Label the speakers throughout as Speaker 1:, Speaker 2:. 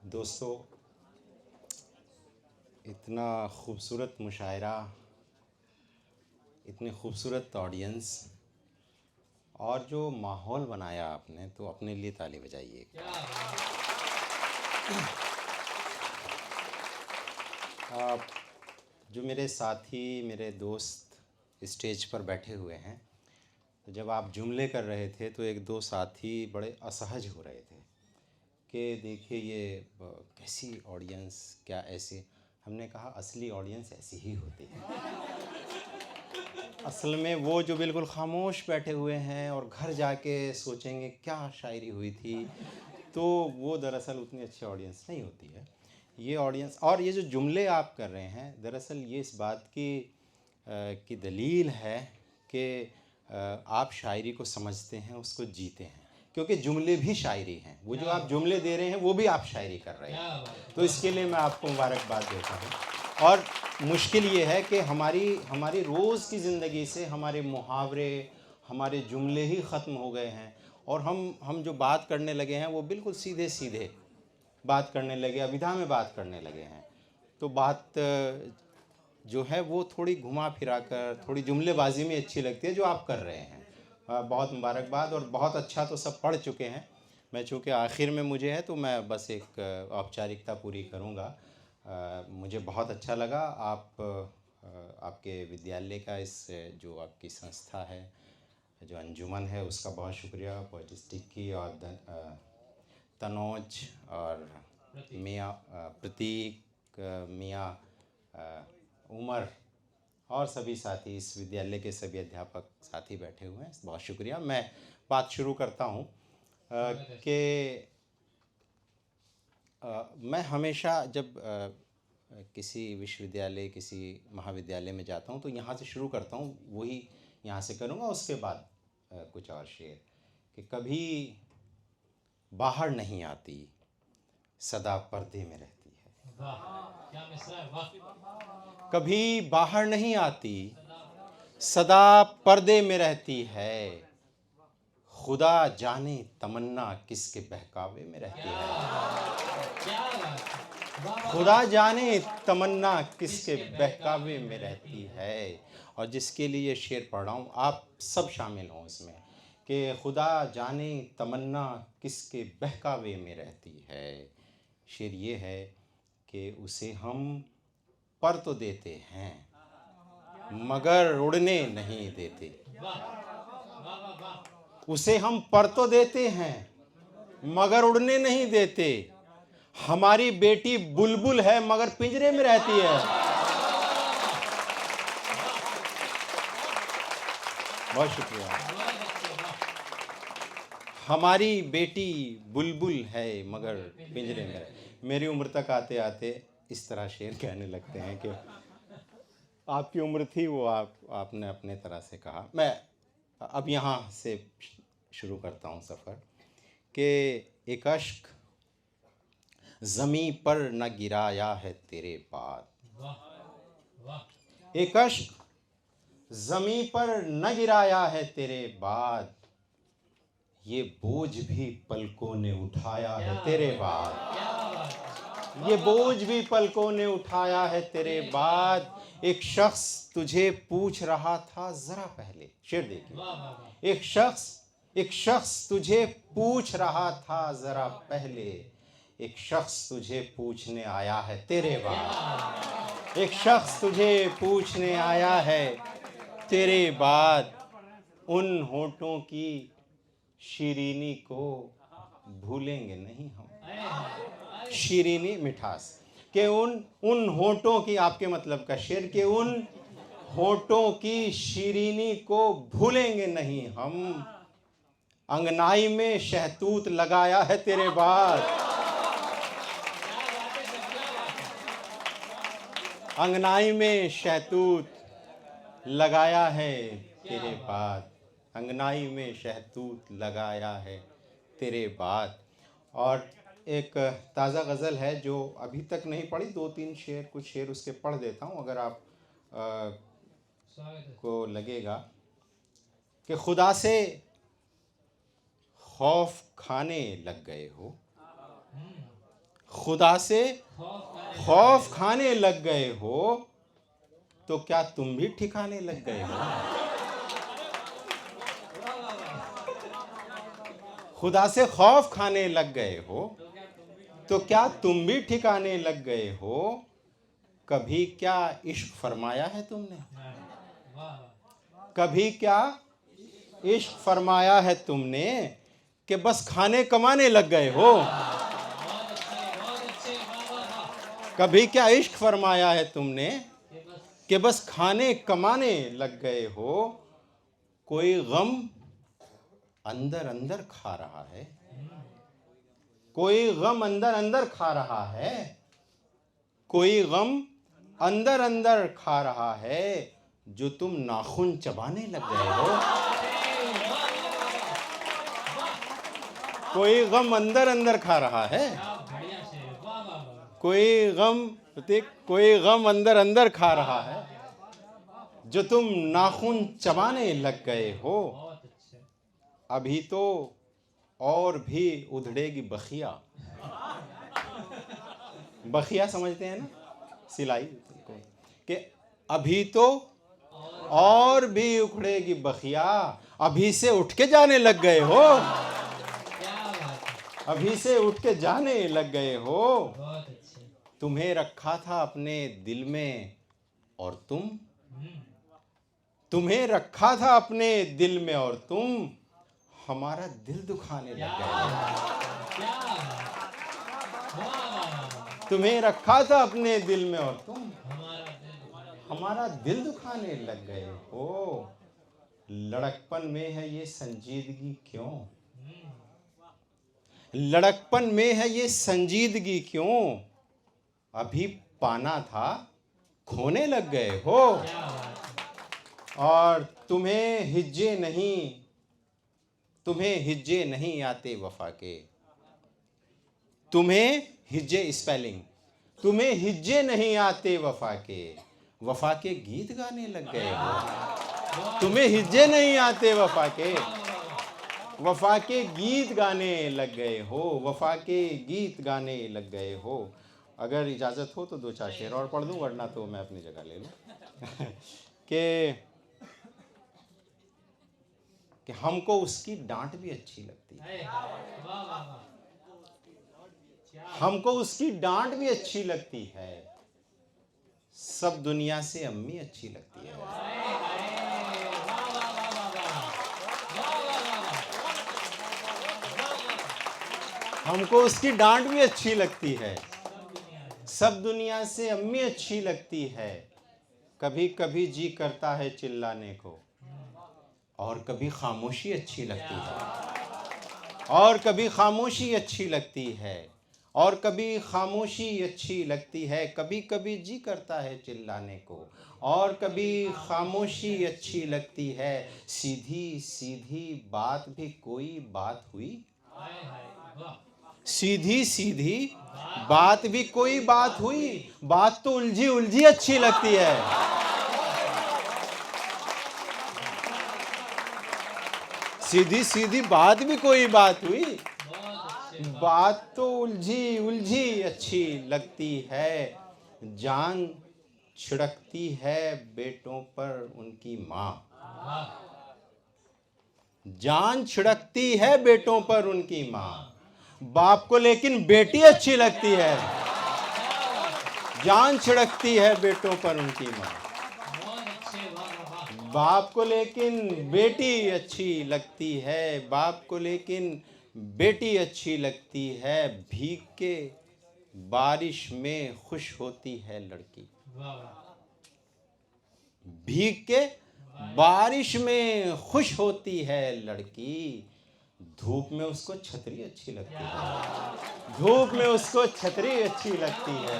Speaker 1: दोस्तों, इतना खूबसूरत मुशायरा, इतनी खूबसूरत ऑडियंस और जो माहौल बनाया आपने, तो अपने लिए ताली बजाइए। आप जो मेरे साथी, मेरे दोस्त स्टेज पर बैठे हुए हैं, तो जब आप जुमले कर रहे थे तो एक दो साथी बड़े असहज हो रहे थे कि देखिए ये कैसी ऑडियंस, क्या ऐसे। हमने कहा असली ऑडियंस ऐसी ही होती है। असल में वो जो बिल्कुल खामोश बैठे हुए हैं और घर जाके सोचेंगे क्या शायरी हुई थी, तो वो दरअसल उतनी अच्छी ऑडियंस नहीं होती है। ये ऑडियंस और ये जो जुमले आप कर रहे हैं, दरअसल ये इस बात की दलील है कि आप शायरी को समझते हैं, उसको जीते हैं, क्योंकि जुमले भी शायरी हैं। वो जो आप जुमले दे रहे हैं वो भी आप शायरी कर रहे हैं, तो इसके लिए मैं आपको मुबारकबाद देता हूँ। और मुश्किल ये है कि हमारी रोज़ की ज़िंदगी से हमारे मुहावरे, हमारे जुमले ही ख़त्म हो गए हैं, और हम जो बात करने लगे हैं वो बिल्कुल सीधे सीधे बात करने लगे, अभिधा में बात करने लगे हैं। तो बात जो है वो थोड़ी घुमा फिरा कर, थोड़ी जुमलेबाजी में अच्छी लगती है, जो आप कर रहे हैं। बहुत मुबारकबाद, और बहुत अच्छा तो सब पढ़ चुके हैं। मैं चूँकि आखिर में मुझे है, तो मैं बस एक औपचारिकता पूरी करूँगा। मुझे बहुत अच्छा लगा आपके विद्यालय का, इस जो आपकी संस्था है, जो अंजुमन है, उसका बहुत शुक्रिया। पोइटिस्टिक की और तनोज और मियाँ प्रतीक, मियाँ उमर और सभी साथी, इस विद्यालय के सभी अध्यापक साथी बैठे हुए हैं, बहुत शुक्रिया। मैं बात शुरू करता हूँ कि मैं हमेशा जब किसी विश्वविद्यालय, किसी महाविद्यालय में जाता हूँ, तो यहाँ से शुरू करता हूँ, वही यहाँ से करूँगा। उसके बाद कुछ और शेर कि कभी बाहर नहीं आती, सदा पर्दे में रहती है। क्या मिसरा है, वाह। कभी बाहर नहीं आती, सदा पर्दे में रहती है, खुदा जाने तमन्ना किसके बहकावे में रहती है। खुदा जाने तमन्ना किसके बहकावे में रहती है। और जिसके लिए शेर पढ़ रहा हूँ, आप सब शामिल हों इसमें, कि खुदा जाने तमन्ना किसके बहकावे में रहती है। शेर ये है कि उसे हम पर तो देते हैं, मगर उड़ने नहीं देते। उसे हम पर तो देते हैं, मगर उड़ने नहीं देते। हमारी बेटी बुलबुल है, मगर पिंजरे में रहती है। बहुत शुक्रिया। हमारी बेटी बुलबुल है, मगर पिंजरे में रहती। मेरी उम्र तक आते आते इस तरह शेर कहने लगते हैं कि आपकी उम्र थी वो आपने अपने तरह से कहा। मैं अब यहाँ से शुरू करता हूँ सफ़र कि एक अश्क ज़मीं पर न गिराया है तेरे बाद। एक अश्क ज़मीं पर न गिराया है तेरे बाद, ये बोझ भी पलकों ने उठाया है तेरे बाद। ये बोझ भी पलकों ने उठाया है तेरे बाद। एक शख्स तुझे पूछ रहा था ज़रा पहले। शेर देखिए। एक शख्स तुझे पूछ रहा था ज़रा पहले, एक शख्स तुझे पूछने आया है तेरे बाद। एक शख्स तुझे पूछने आया है तेरे बाद। उन होठों की शीरीनी को भूलेंगे नहीं हम। शीरीनी मिठास के उन होठों की, आपके मतलब का शेर, के उन होठों की शीरीनी को भूलेंगे नहीं हम। अंगनाई में शहतूत लगाया है तेरे बाद। अंगनाई में शहतूत लगाया है तेरे बाद। अंगनाई में शहतूत लगाया है तेरे बाद। और एक ताज़ा गज़ल है जो अभी तक नहीं पढ़ी, दो तीन शेर, कुछ शेर उसके पढ़ देता हूँ, अगर आप को लगेगा कि खुदा से खौफ खाने लग गए हो, खुदा से खौफ खाने लग गए हो तो क्या तुम भी ठिकाने लग गए हो? खुदा से खौफ खाने लग गए हो तो क्या तुम भी ठिकाने लग गए हो? कभी क्या इश्क फरमाया है तुमने? कभी क्या इश्क फरमाया है तुमने कि बस खाने कमाने लग गए हो? कभी क्या इश्क फरमाया है तुमने कि बस खाने कमाने लग गए हो? कोई गम अंदर अंदर खा रहा है, कोई गम अंदर अंदर खा रहा है, कोई गम अंदर अंदर खा रहा है जो तुम नाखून चबाने लग गए हो। कोई गम अंदर अंदर खा रहा है, कोई गम अंदर अंदर खा रहा है जो तुम नाखून चबाने लग गए हो। अभी तो और भी उधड़ेगी बखिया। बखिया समझते हैं ना, सिलाई को, कि अभी तो और भी उखड़ेगी बखिया। अभी से उठ के जाने लग गए हो, अभी से उठ के जाने लग गए हो। तुम्हें रखा था अपने दिल में और तुम्हें रखा था अपने दिल में और तुम हमारा दिल दुखाने लग गए। तुम्हें रखा था अपने दिल में और तुम हमारा दिल दुखाने लग गए हो। लड़कपन में है ये संजीदगी क्यों? लड़कपन में है ये संजीदगी क्यों? अभी पाना था खोने लग गए हो। और तुम्हें हिज्जे नहीं आते वफा के। तुम्हें हिज्जे स्पेलिंग, तुम्हें हिज्जे नहीं आते वफा के गीत गाने लग गए हो। तुम्हें हिज्जे नहीं आते वफा के गीत गाने लग गए हो। वफा के गीत गाने लग गए हो। अगर इजाज़त हो तो दो चार शेर और पढ़ दूं, वरना तो मैं अपनी जगह ले लूं। कि हमको उसकी डांट भी अच्छी लगती है, हमको उसकी डांट भी अच्छी लगती है। सब दुनिया से अम्मी अच्छी लगती है। हमको उसकी डांट भी अच्छी लगती है। सब दुनिया से अम्मी अच्छी लगती है। कभी कभी जी करता है चिल्लाने को, और कभी खामोशी अच्छी लगती है। और कभी खामोशी अच्छी लगती है। और कभी खामोशी अच्छी लगती है। कभी कभी जी करता है चिल्लाने को, और कभी खामोशी अच्छी लगती है। सीधी सीधी बात भी कोई बात हुई, सीधी सीधी बात भी कोई बात हुई। बात तो उलझी उलझी अच्छी लगती है। सीधी सीधी बात भी कोई बात हुई। बात तो उलझी उलझी अच्छी लगती है। जान छिड़कती है बेटों पर उनकी माँ, जान छिड़कती है बेटों पर उनकी माँ। बाप को लेकिन बेटी अच्छी लगती है। जान छिड़कती है बेटों पर उनकी माँ। बाप को लेकिन बेटी अच्छी लगती है। बाप को लेकिन बेटी अच्छी लगती है। भीग के बारिश में खुश होती है लड़की। भीग के बारिश में खुश होती है लड़की। धूप में उसको छतरी अच्छी लगती है। धूप में उसको छतरी अच्छी लगती है।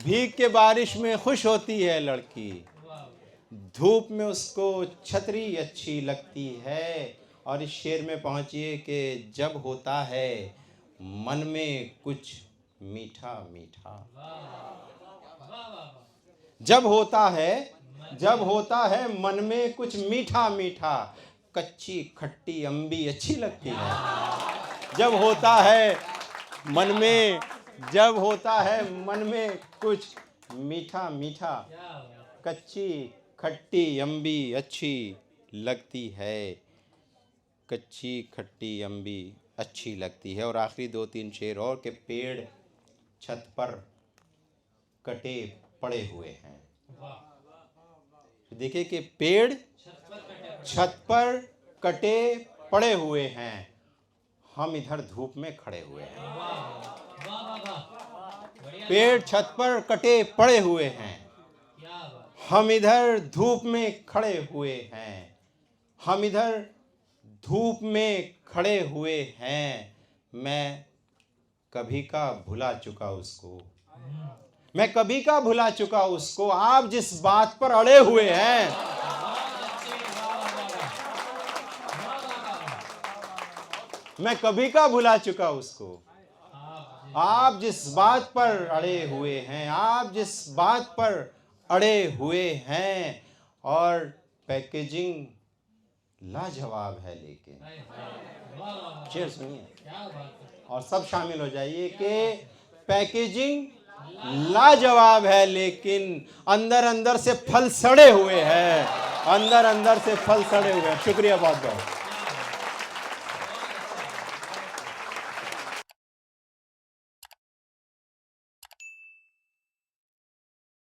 Speaker 1: भीग के बारिश में खुश होती है लड़की। धूप में उसको छतरी अच्छी लगती है। और इस शेर में पहुंचिए कि जब होता है मन में कुछ मीठा मीठा, जब होता है मन में कुछ मीठा मीठा, कच्ची खट्टी अम्बी अच्छी लगती है। जब होता है मन में जब होता है मन में कुछ मीठा मीठा, कच्ची खट्टी अम्बी अच्छी लगती है, कच्ची खट्टी अम्बी अच्छी लगती है। और आखिरी 2-3 शेर और के पेड़ छत पर कटे पड़े हुए हैं। देखिए कि पेड़ छत पर कटे पड़े हुए हैं, हम इधर धूप में खड़े हुए हैं। पेड़ छत पर कटे पड़े हुए हैं, हम इधर धूप में खड़े हुए हैं, हम इधर धूप में खड़े हुए हैं। मैं कभी का भुला चुका उसको, मैं कभी का भुला चुका उसको, आप जिस बात पर अड़े हुए हैं, मैं कभी का भुला चुका उसको, आप जिस बात पर अड़े हुए हैं, आप जिस बात पर अड़े हुए हैं। और पैकेजिंग लाजवाब है, लेकिन शेर सुनिए और सब शामिल हो जाइए कि पैकेजिंग लाजवाब है, लेकिन अंदर अंदर से फल सड़े हुए हैं, अंदर अंदर से फल सड़े हुए हैं। शुक्रिया बहुत बहुत।